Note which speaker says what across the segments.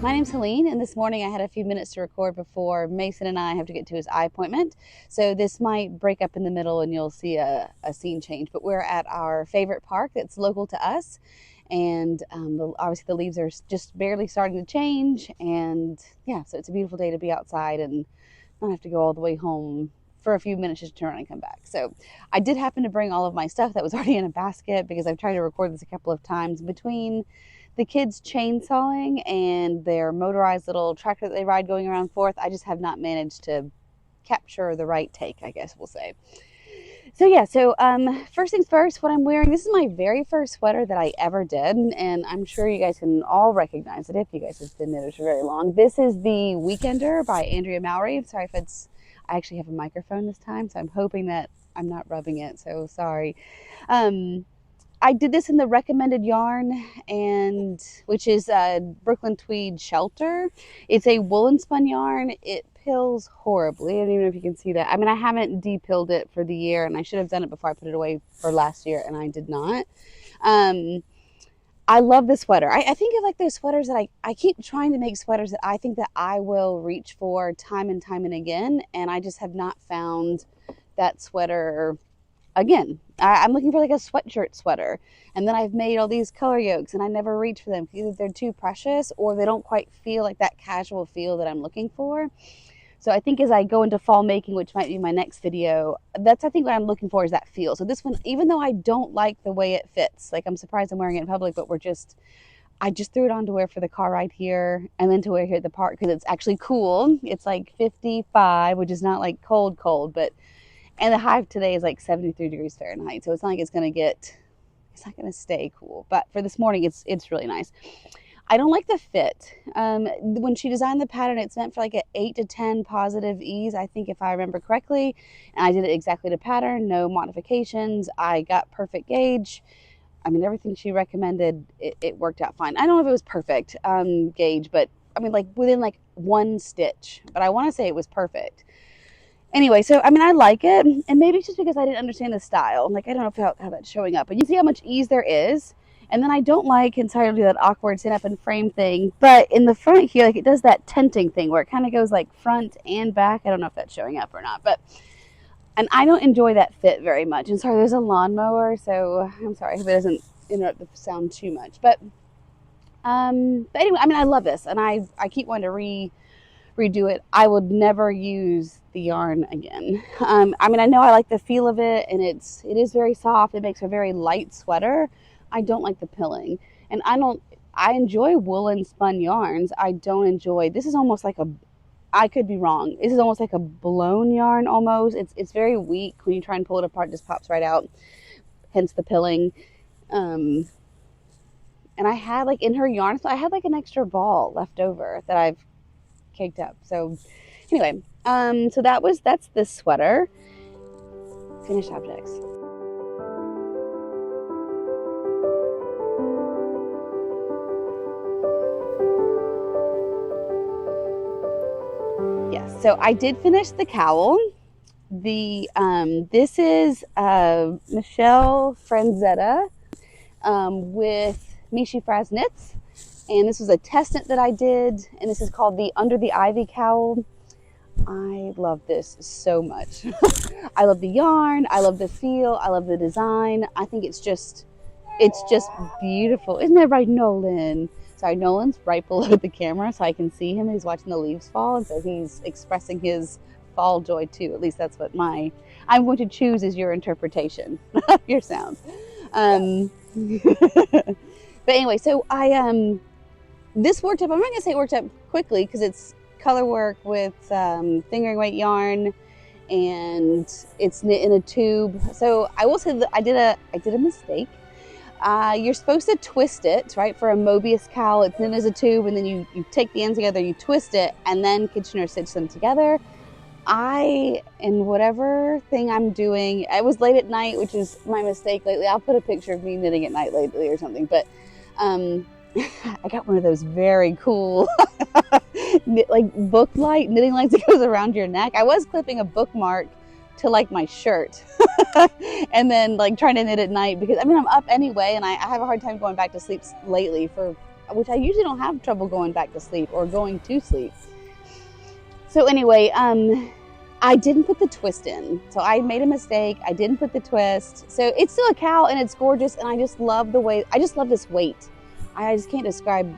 Speaker 1: My name's Helene, and this morning I had a few minutes to record before Mason and I have to get to his eye appointment. So this might break up in the middle and you'll see a scene change. But we're at our favorite park that's local to us. And obviously the leaves are just barely starting to change. And yeah, so it's a beautiful day to be outside and not have to go all the way home for a few minutes just to turn and come back. So I did happen to bring all of my stuff that was already in a basket because I've tried to record this a couple of times between the kids chainsawing and their motorized little tractor that they ride going around Fourth. I just have not managed to capture the right take, I guess we'll say. So yeah, first things first, what I'm wearing, this is my very first sweater that I ever did, and I'm sure you guys can all recognize it if you guys have been knitted for very long. This is the Weekender by Andrea Mowry. I'm sorry if I actually have a microphone this time, so I'm hoping that I'm not rubbing it, so sorry. I did this in the recommended yarn, and which is Brooklyn Tweed Shelter. It's a woolen spun yarn. It pills horribly. I don't even know if you can see that. I mean, I haven't de-pilled it for the year, and I should have done it before I put it away for last year, and I did not. I love this sweater. I think of like those sweaters that I keep trying to make sweaters that I think that I will reach for time and again, and I just have not found that sweater again. I'm looking for like a sweatshirt sweater, and then I've made all these color yokes and I never reach for them. Either they're too precious or they don't quite feel like that casual feel that I'm looking for. So I think as I go into fall making, which might be my next video, that's I think what I'm looking for is that feel. So this one, even though I don't like the way it fits, like I'm surprised I'm wearing it in public, but I just threw it on to wear for the car ride here and then to wear here at the park because it's actually cool. It's like 55, which is not like cold, but and the high today is like 73 degrees Fahrenheit. So it's not like it's not going to stay cool. But for this morning, it's really nice. I don't like the fit. When she designed the pattern, it's meant for like an 8 to 10 positive ease, I think, if I remember correctly. And I did it exactly to pattern, no modifications. I got perfect gauge. I mean, everything she recommended, it worked out fine. I don't know if it was perfect gauge, but I mean, like within like one stitch. But I want to say it was perfect. Anyway, so, I mean, I like it, and maybe it's just because I didn't understand the style. Like, I don't know how that's showing up, but you see how much ease there is, and then I don't like entirely that awkward sit-up and frame thing, but in the front here, like, it does that tenting thing where it kind of goes, like, front and back. I don't know if that's showing up or not, and I don't enjoy that fit very much. And sorry, there's a lawnmower, so I'm sorry if it doesn't interrupt the sound too much, but anyway, I mean, I love this, and I keep wanting to redo it. I would never use the yarn again. I mean, I know I like the feel of it, and it is very soft. It makes a very light sweater. I don't like the pilling, and I enjoy woolen spun yarns. I don't enjoy, this is almost like I could be wrong. This is almost like a blown yarn almost. It's very weak. When you try and pull it apart, it just pops right out, hence the pilling. And I had like in her yarn, so I had like an extra ball left over that I've caked up. So anyway, so that's this sweater. Finished objects. Yes, so I did finish the cowl. This is Michelle Franzetta with Mishi Fraz Knits. And this was a test knit that I did, and this is called the Under the Ivy Cowl. I love this so much. I love the yarn, I love the feel, I love the design. I think it's just beautiful. Isn't that right, Nolan? Sorry, Nolan's right below the camera, so I can see him. He's watching the leaves fall, and so he's expressing his fall joy too. At least that's what I'm going to choose as your interpretation of your sounds. But anyway, so this worked up. I'm not gonna say it worked up quickly because it's color work with fingering weight yarn, and it's knit in a tube. So I will say that I did a mistake. You're supposed to twist it, right? For a Mobius cowl, it's in as a tube, and then you take the ends together, you twist it, and then Kitchener stitch them together. In whatever thing I'm doing, it was late at night, which is my mistake lately. I'll put a picture of me knitting at night lately or something, but I got one of those very cool like book light knitting lights that goes around your neck. I was clipping a bookmark to like my shirt and then like trying to knit at night because I mean I'm up anyway, and I have a hard time going back to sleep lately, for which I usually don't have trouble going back to sleep or going to sleep. So anyway, I didn't put the twist in. So I made a mistake. I didn't put the twist. So it's still a cowl and it's gorgeous, and I just love the way, I just love this weight. I just can't describe,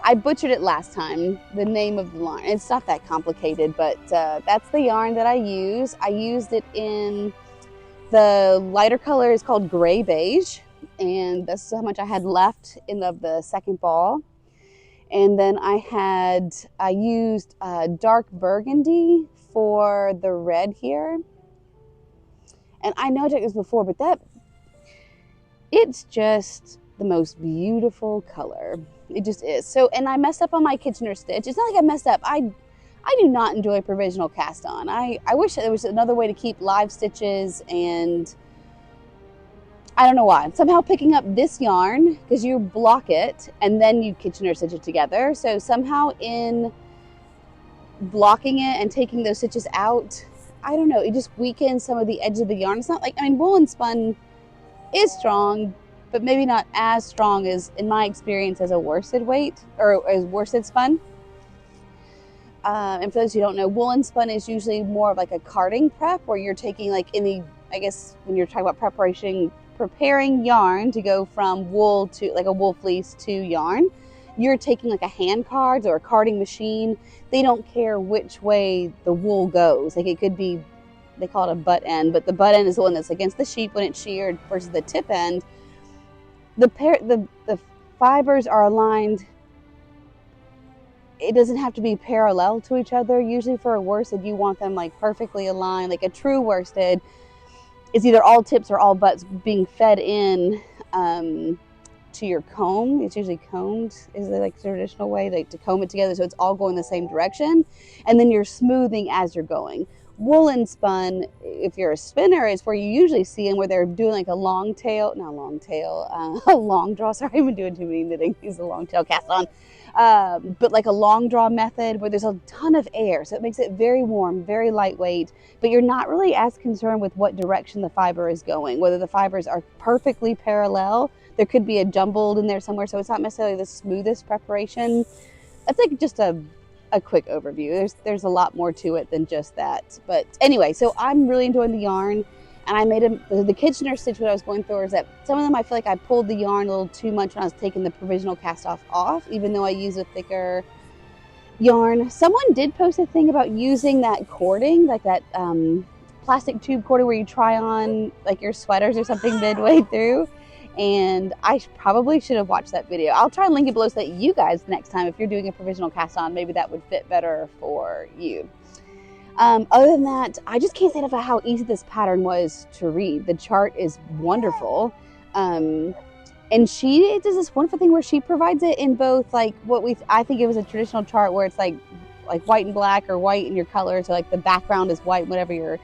Speaker 1: I butchered it last time, the name of the yarn. It's not that complicated, but that's the yarn that I use. I used it in, the lighter color is called gray beige, and that's how much I had left in the second ball. And then I used dark burgundy for the red here. And I know I took this before, but it's just the most beautiful color. It just is. So, and I messed up on my Kitchener stitch. It's not like I messed up. I do not enjoy provisional cast on. I wish there was another way to keep live stitches, and I don't know why. Somehow picking up this yarn, because you block it and then you Kitchener stitch it together. So somehow in blocking it and taking those stitches out, I don't know, it just weakens some of the edge of the yarn. It's not like, I mean, woolen spun is strong, but maybe not as strong as, in my experience, as a worsted weight or as worsted spun. And for those who don't know, woolen spun is usually more of like a carding prep, where you're taking like I guess when you're talking about preparing yarn to go from wool to like a wool fleece to yarn, you're taking like a hand card or a carding machine. They don't care which way the wool goes. Like it could be, they call it a butt end, but the butt end is the one that's against the sheep when it's sheared, versus the tip end. The fibers are aligned. It doesn't have to be parallel to each other. Usually for a worsted, you want them like perfectly aligned. Like a true worsted is either all tips or all butts being fed in to your comb. It's usually combed, is it like the traditional way, like to comb it together so it's all going the same direction, and then you're smoothing as you're going. Woolen spun, if you're a spinner, is where you usually see them where they're doing like a long tail, not long tail, a long draw. Sorry, I've been doing too many knitting. Use a long tail cast on. But like a long draw method where there's a ton of air, so it makes it very warm, very lightweight, but you're not really as concerned with what direction the fiber is going, whether the fibers are perfectly parallel. There could be a jumbled in there somewhere, so it's not necessarily the smoothest preparation. That's like just a quick overview. There's a lot more to it than just that. But anyway, so I'm really enjoying the yarn, and I made the Kitchener stitch. What I was going through is that some of them I feel like I pulled the yarn a little too much when I was taking the provisional cast off, even though I use a thicker yarn. Someone did post a thing about using that cording, like that plastic tube cording where you try on like your sweaters or something midway through. And I probably should have watched that video. I'll try and link it below so that you guys next time, if you're doing a provisional cast on, maybe that would fit better for you. Other than that, I just can't say enough about how easy this pattern was to read. The chart is wonderful. And she does this wonderful thing where she provides it in both like I think it was a traditional chart where it's like white and black, or white in your color. So like the background is white, whatever your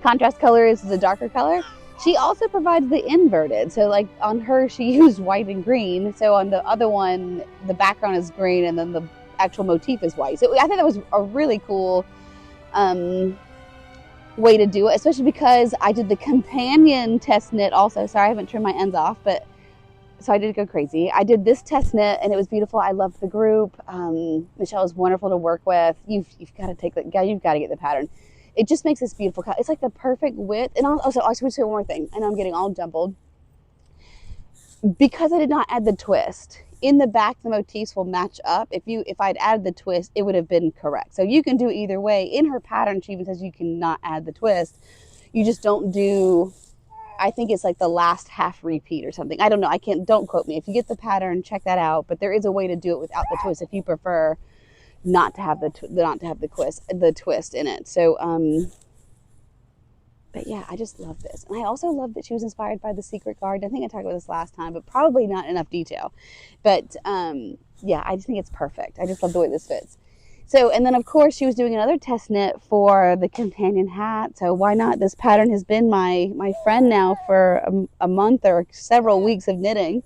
Speaker 1: contrast color is a darker color. She also provides the inverted. So like on her, she used white and green. So on the other one, the background is green and then the actual motif is white. So I think that was a really cool way to do it, especially because I did the companion test knit also. Sorry, I haven't trimmed my ends off, but so I did go crazy. I did this test knit and it was beautiful. I loved the group. Michelle is wonderful to work with. You've got to you've got to get the pattern. It just makes this beautiful cut. It's like the perfect width. And also, I should say one more thing. I know I'm getting all jumbled. Because I did not add the twist, in the back, the motifs will match up. If I'd added the twist, it would have been correct. So you can do either way. In her pattern, she even says you cannot add the twist. You just don't do, I think it's like the last half repeat or something. I don't know. Don't quote me. If you get the pattern, check that out. But there is a way to do it without the twist if you prefer not to have the twist in it. So But yeah, I just love this. And I also love that she was inspired by The Secret Garden. I think I talked about this last time, but probably not enough detail. But yeah, I just think it's perfect. I just love the way this fits. So, and then of course she was doing another test knit for the companion hat. So why not? This pattern has been my friend now for a month or several weeks of knitting.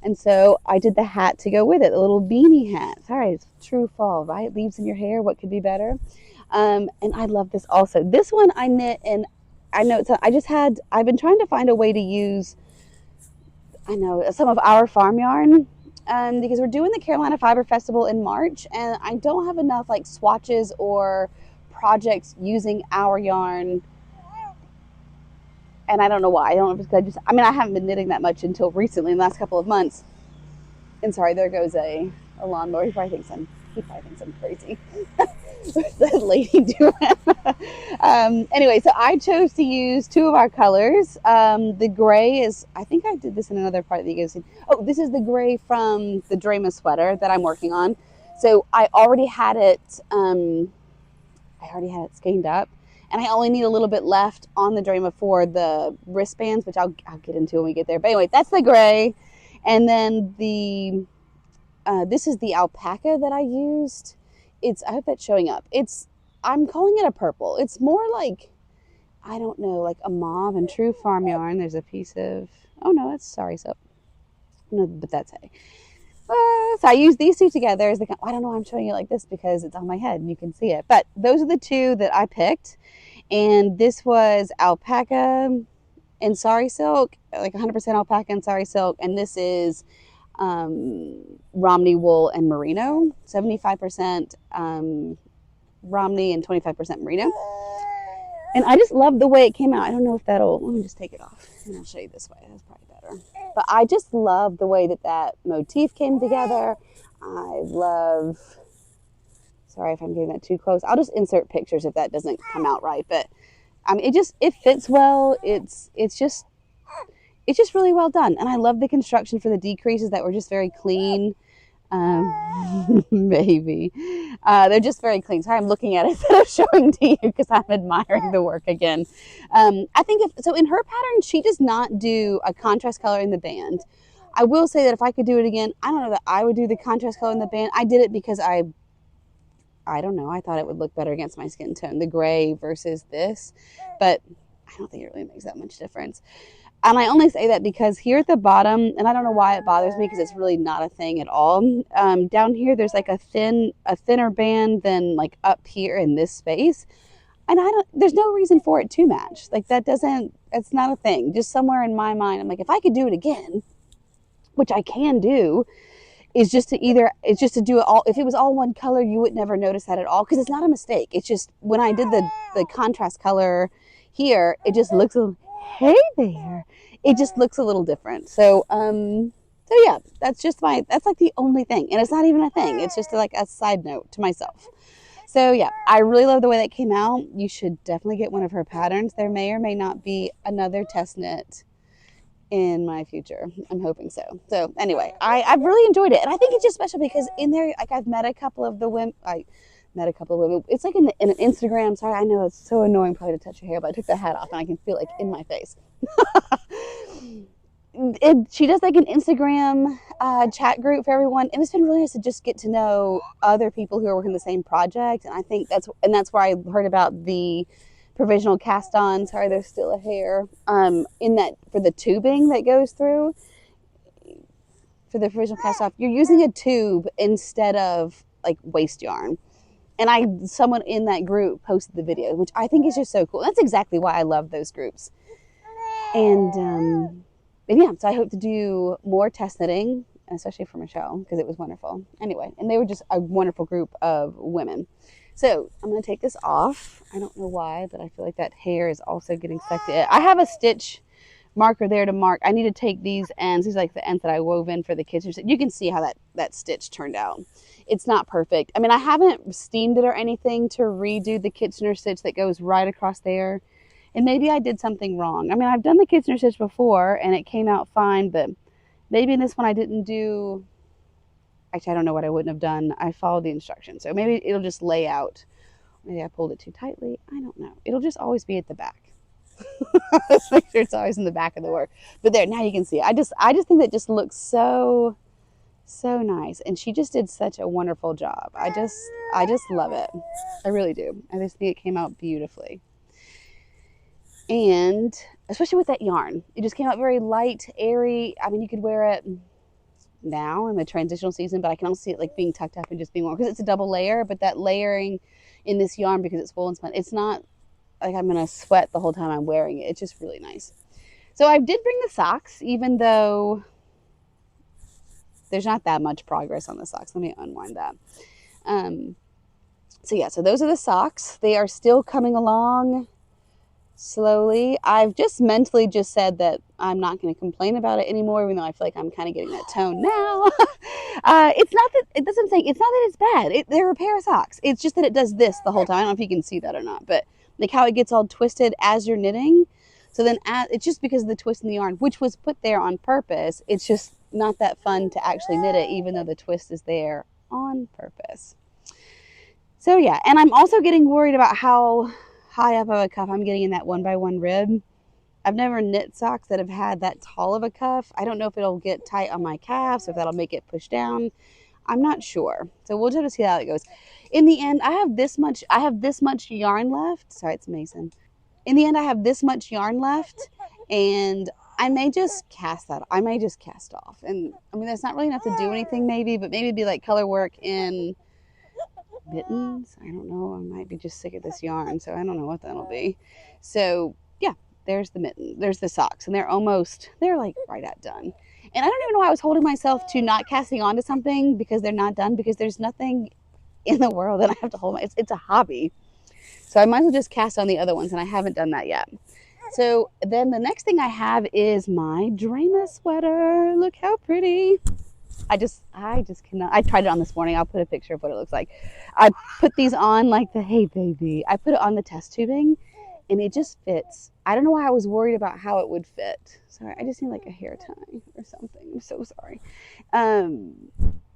Speaker 1: And so I did the hat to go with it, the little beanie hat. Sorry, it's true fall, right? Leaves in your hair, what could be better? And I love this also. This one I knit, and I know I've been trying to find a way to use, I know, some of our farm yarn, because we're doing the Carolina Fiber Festival in March, and I don't have enough like swatches or projects using our yarn. And I don't know why. I don't know if it's because I haven't been knitting that much until recently in the last couple of months. And sorry, there goes a lawnmower. He probably thinks I'm crazy. What's that lady doing? Anyway, so I chose to use two of our colors. The gray is, I think I did this in another part that you guys seen. Oh, this is the gray from the Dreyma sweater that I'm working on. So I already had it skeined up. And I only need a little bit left on the Dreyma for the wristbands, which I'll get into when we get there. But anyway, that's the gray. And then this is the alpaca that I used. I hope that's showing up. I'm calling it a purple. It's more like, I don't know, like a mauve and true farm yarn. There's a piece of, oh no, that's sorry soap. No, but that's hay. So I use these two together as I don't know why I'm showing you like this because it's on my head and you can see it. But those are the two that I picked. And this was alpaca and sari silk, like 100% alpaca and sari silk. And this is Romney wool and merino, 75% Romney and 25% merino. And I just love the way it came out. I don't know if let me just take it off and I'll show you this way. That's probably better. But I just love the way that motif came together. Sorry if I'm getting that too close. I'll just insert pictures if that doesn't come out right. But it fits well. It's just really well done. And I love the construction for the decreases that were just very clean. Maybe. They're just very clean. Sorry, I'm looking at it instead of showing to you because I'm admiring the work again. I think in her pattern, she does not do a contrast color in the band. I will say that if I could do it again, I don't know that I would do the contrast color in the band. I did it because I don't know, I thought it would look better against my skin tone, the gray versus this, but I don't think it really makes that much difference. And I only say that because here at the bottom, and I don't know why it bothers me because it's really not a thing at all. Down here, there's like a thinner band than like up here in this space. And there's no reason for it to match. Like it's not a thing. Just somewhere in my mind, I'm like, if I could do it again, which I can do, it's just to do it all. If it was all one color, you would never notice that at all because it's not a mistake. It's just when I did the contrast color here, it just looks hey there. It just looks a little different. So yeah, that's like the only thing. And it's not even a thing. It's just like a side note to myself. So yeah, I really love the way that came out. You should definitely get one of her patterns. There may or may not be another test knit in my future. I'm hoping so. So anyway, I've really enjoyed it. And I think it's just special because in there, like I've met a couple of women. It's like in an Instagram. Sorry, I know it's so annoying probably to touch your hair, but I took the hat off and I can feel it like in my face. She does like an Instagram chat group for everyone, and it's been really nice to just get to know other people who are working the same project. And I think that's where I heard about the provisional cast on. Sorry, there's still a hair in that for the tubing that goes through for the provisional cast off. You're using a tube instead of like waste yarn. And someone in that group posted the video, which I think is just so cool. That's exactly why I love those groups. And yeah, so I hope to do more test knitting, especially for Michelle, because it was wonderful. Anyway, and they were just a wonderful group of women. So I'm going to take this off. I don't know why, but I feel like that hair is also getting stuck to it. I have a stitch marker there to mark. I need to take these ends. These are like the ends that I wove in for the kitchen. You can see how that stitch turned out. It's not perfect. I mean, I haven't steamed it or anything to redo the Kitchener stitch that goes right across there. And maybe I did something wrong. I mean, I've done the Kitchener stitch before and it came out fine, but maybe in this one I didn't do, actually I don't know what I wouldn't have done. I followed the instructions. So maybe it'll just lay out. Maybe I pulled it too tightly. I don't know. It'll just always be at the back. Let's make sure it's always in the back of the work. But there, now you can see it. I just think that just looks so nice, and she just did such a wonderful job. I just love it. I really do. I just think it came out beautifully. And especially with that yarn, it just came out very light, airy. I mean, you could wear it now in the transitional season, but I can also see it like being tucked up and just being warm because it's a double layer. But that layering in this yarn, because it's wool and spun, it's not like I'm gonna sweat the whole time I'm wearing it. It's just really nice. So I did bring the socks, even though there's not that much progress on the socks. Let me unwind that. So yeah, so those are the socks. They are still coming along slowly. I've just mentally just said that I'm not going to complain about it anymore, even though I feel like I'm kind of getting that tone now. It's not that, that's what I'm saying. It's not that it's bad. They're a pair of socks. It's just that it does this the whole time. I don't know if you can see that or not, but like how it gets all twisted as you're knitting. So then it's just because of the twist in the yarn, which was put there on purpose. It's just not that fun to actually knit it, even though the twist is there on purpose. So yeah, and I'm also getting worried about how high up of a cuff I'm getting in that 1x1 rib. I've never knit socks that have had that tall of a cuff. I don't know if it'll get tight on my calves, or if that'll make it push down. I'm not sure. So we'll just see how it goes. In the end, I have this much yarn left. Sorry, it's Mason. In the end, I have this much yarn left, and I may just cast that. I may just cast off. And I mean, that's not really enough to do anything maybe, but maybe it'd be like color work in mittens. I don't know. I might be just sick of this yarn, so I don't know what that'll be. So yeah, there's the mitten. There's the socks, and they're like right at done. And I don't even know why I was holding myself to not casting onto something because they're not done, because there's nothing in the world that I have to hold it's a hobby. So I might as well just cast on the other ones, and I haven't done that yet. So then the next thing I have is my Dreyma sweater. Look how pretty. I just cannot. I tried it on this morning. I'll put a picture of what it looks like. I put these on like hey baby. I put it on the test tubing, and it just fits. I don't know why I was worried about how it would fit. Sorry, I just need like a hair tie or something. I'm so sorry.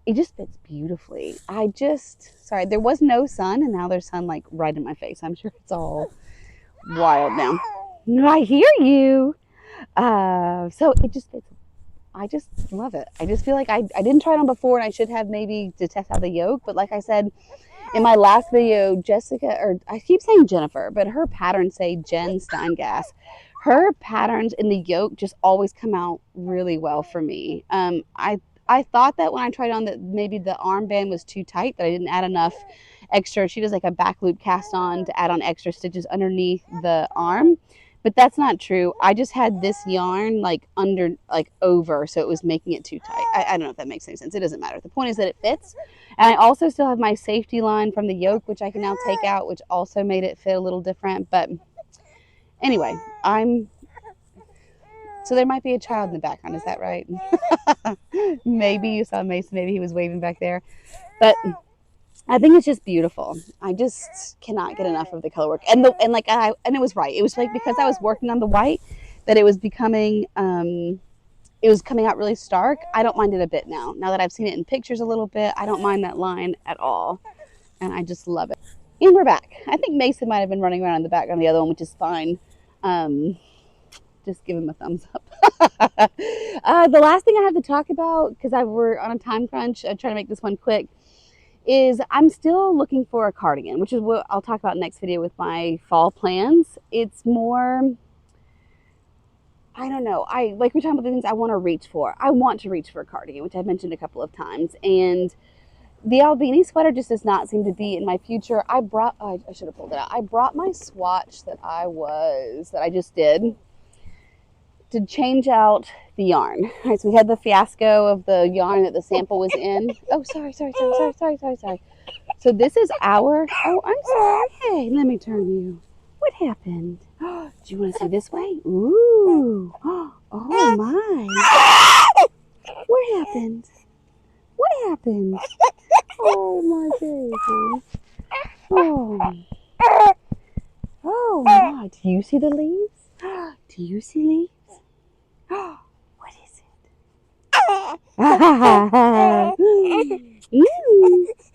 Speaker 1: It just fits beautifully. Sorry, there was no sun, and now there's sun like right in my face. I'm sure it's all wild now. No, I hear you. So it just fits. I just love it. I just feel like I didn't try it on before, and I should have maybe to test out the yoke. But like I said in my last video, Jessica, or I keep saying Jennifer, but her patterns say Jen Steingass. Her patterns in the yoke just always come out really well for me. I thought that when I tried on that maybe the armband was too tight, that I didn't add enough extra. She does like a back loop cast on to add on extra stitches underneath the arm. But that's not true. I just had this yarn like over, so it was making it too tight. I don't know if that makes any sense. It doesn't matter. The point is that it fits. And I also still have my safety line from the yoke, which I can now take out, which also made it fit a little different. But anyway, so there might be a child in the background. Is that right? Maybe you saw Mason. Maybe he was waving back there. But I think it's just beautiful. I just cannot get enough of the color work. And it was right. It was like because I was working on the white that it was becoming it was coming out really stark. I don't mind it a bit now. Now that I've seen it in pictures a little bit, I don't mind that line at all. And I just love it. And we're back. I think Mason might have been running around in the background the other one, which is fine. Just give him a thumbs up. The last thing I have to talk about, because we're on a time crunch, I'm trying to make this one quick, is I'm still looking for a cardigan, which is what I'll talk about next video with my fall plans. It's more, I don't know. Like we're talking about the things I want to reach for. I want to reach for a cardigan, which I've mentioned a couple of times. And the Beanie sweater just does not seem to be in my future. I should have pulled it out. I brought my swatch that I just did to change out the yarn. All right, so we had the fiasco of the yarn that the sample was in. Oh, sorry. So this is oh, I'm sorry. Hey, let me turn you. What happened? Do you want to see this way? Ooh. Oh my. What happened? Oh my baby. Oh my. Do you see the leaves? Do you see leaves? What is it?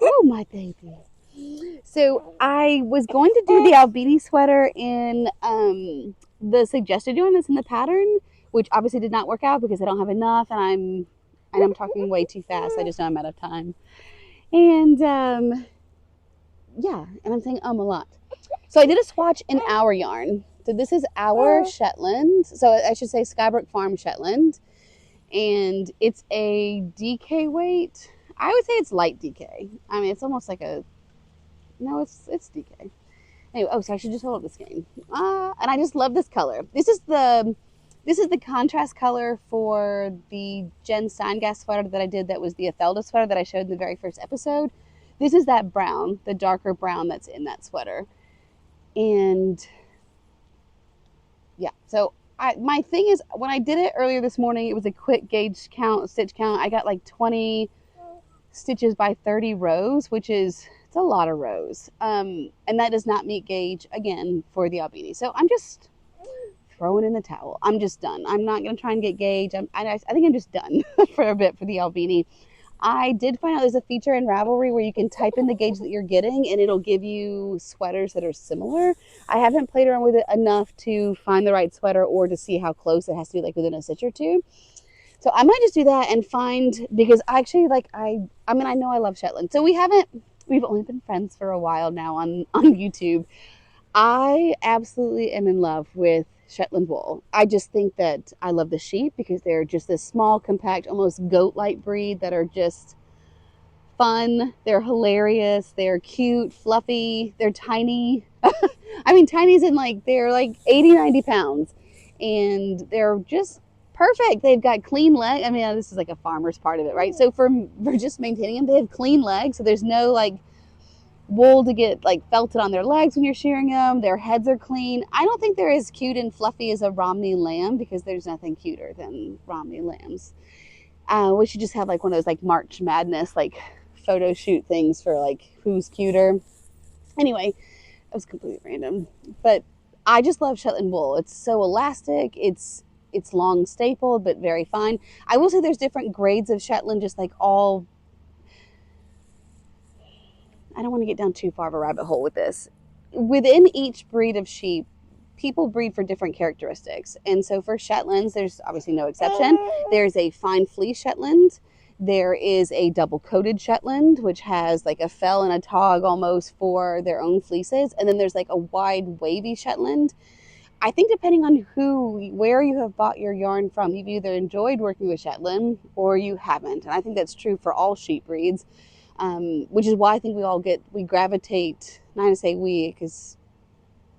Speaker 1: Oh my baby. So I was going to do the Beanie sweater in the suggested yarn that's in the pattern, which obviously did not work out because I don't have enough, and I'm talking way too fast. I just know I'm out of time. And yeah, and I'm saying a lot. So I did a swatch in our yarn. So this is our Shetland. So I should say Skybrook Farm Shetland. And it's a DK weight. I would say it's light DK. I mean, it's almost like a, no, it's DK. Anyway, oh, so I should just hold up the skein. And I just love this color. This is the contrast color for the Jen Steingast sweater that I did. That was the Ethelda sweater that I showed in the very first episode. This is that brown, the darker brown that's in that sweater. And yeah, so my thing is, when I did it earlier this morning, it was a quick gauge count, stitch count. I got like 20 stitches by 30 rows, which is, it's a lot of rows. And that does not meet gauge, again, for the Albini. So I'm just throwing in the towel. I'm just done. I'm not going to try and get gauge. I think I'm just done for a bit for the Albini. I did find out there's a feature in Ravelry where you can type in the gauge that you're getting and it'll give you sweaters that are similar. I haven't played around with it enough to find the right sweater or to see how close it has to be, like within a stitch or two. So I might just do that and find, because I actually I mean, I know I love Shetland. So we've only been friends for a while now on YouTube. I absolutely am in love with Shetland wool. I just think that I love the sheep because they're just this small, compact, almost goat-like breed that are just fun. They're hilarious. They're cute, fluffy. They're tiny. I mean, tiny's in they're like 80, 90 pounds. And they're just perfect. They've got clean legs. I mean, this is like a farmer's part of it, right? So for just maintaining them, they have clean legs. So there's no wool to get felted on their legs when you're shearing them. Their heads are clean. I don't think they're as cute and fluffy as a Romney lamb, because there's nothing cuter than Romney lambs. We should just have one of those March Madness photo shoot things for who's cuter. Anyway, that was completely random, but I just love Shetland wool. It's so elastic. It's long stapled but very fine. I will say there's different grades of Shetland, just all, I don't want to get down too far of a rabbit hole with this. Within each breed of sheep, people breed for different characteristics. And so for Shetlands, there's obviously no exception. There's a fine fleece Shetland. There is a double-coated Shetland, which has a fell and a tog almost for their own fleeces. And then there's a wide, wavy Shetland. I think depending on where you have bought your yarn from, you've either enjoyed working with Shetland or you haven't. And I think that's true for all sheep breeds. Which is why I think we gravitate, not to say we, because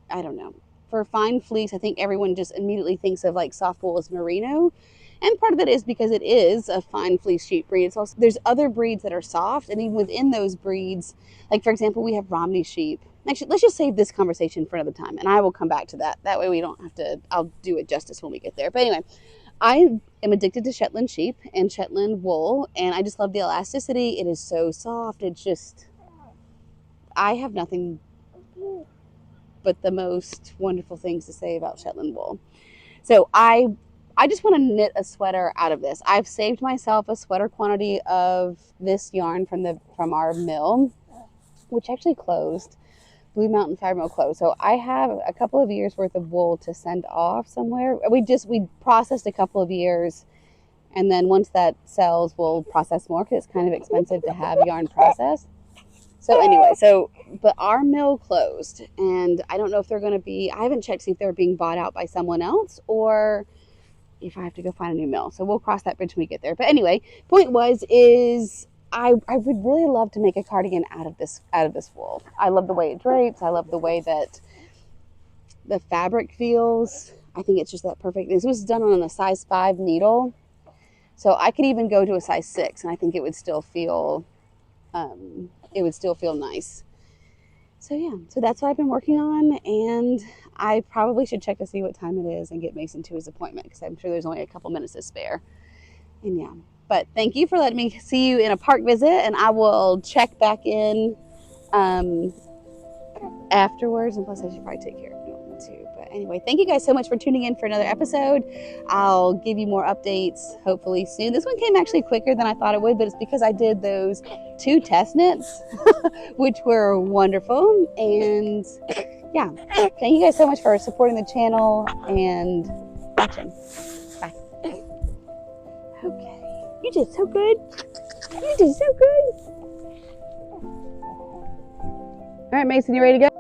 Speaker 1: I don't know. For fine fleece, I think everyone just immediately thinks of soft wool as merino. And part of it is because it is a fine fleece sheep breed. It's also, there's other breeds that are soft, and even within those breeds, for example, we have Romney sheep. Actually, let's just save this conversation for another time, and I will come back to that. That way we don't have to, I'll do it justice when we get there. But anyway, I am addicted to Shetland sheep and Shetland wool, and I just love the elasticity. It is so soft. It's just, I have nothing but the most wonderful things to say about Shetland wool. So I just want to knit a sweater out of this. I've saved myself a sweater quantity of this yarn from our mill, which actually closed. Blue Mountain Fiber Mill closed. So I have a couple of years worth of wool to send off somewhere. We processed a couple of years, and then once that sells, we'll process more because it's kind of expensive to have yarn processed. So anyway, but our mill closed, and I don't know if they're going to be, I haven't checked to see if they're being bought out by someone else or if I have to go find a new mill. So we'll cross that bridge when we get there. But anyway, point is I would really love to make a cardigan out of this wool. I love the way it drapes. I love the way that the fabric feels. I think it's just that perfect. This was done on a size 5 needle, so I could even go to a size 6, and I think it would still feel nice. So yeah, so that's what I've been working on, and I probably should check to see what time it is and get Mason to his appointment, because I'm sure there's only a couple minutes to spare. And yeah. But thank you for letting me see you in a park visit, and I will check back in afterwards. And plus, I should probably take care of Norman too. But anyway, thank you guys so much for tuning in for another episode. I'll give you more updates hopefully soon. This one came actually quicker than I thought it would, but it's because I did those 2 test knits, which were wonderful. And yeah, thank you guys so much for supporting the channel and watching. Bye. Okay, you did so good. You did so good. All right, Mason, you ready to go?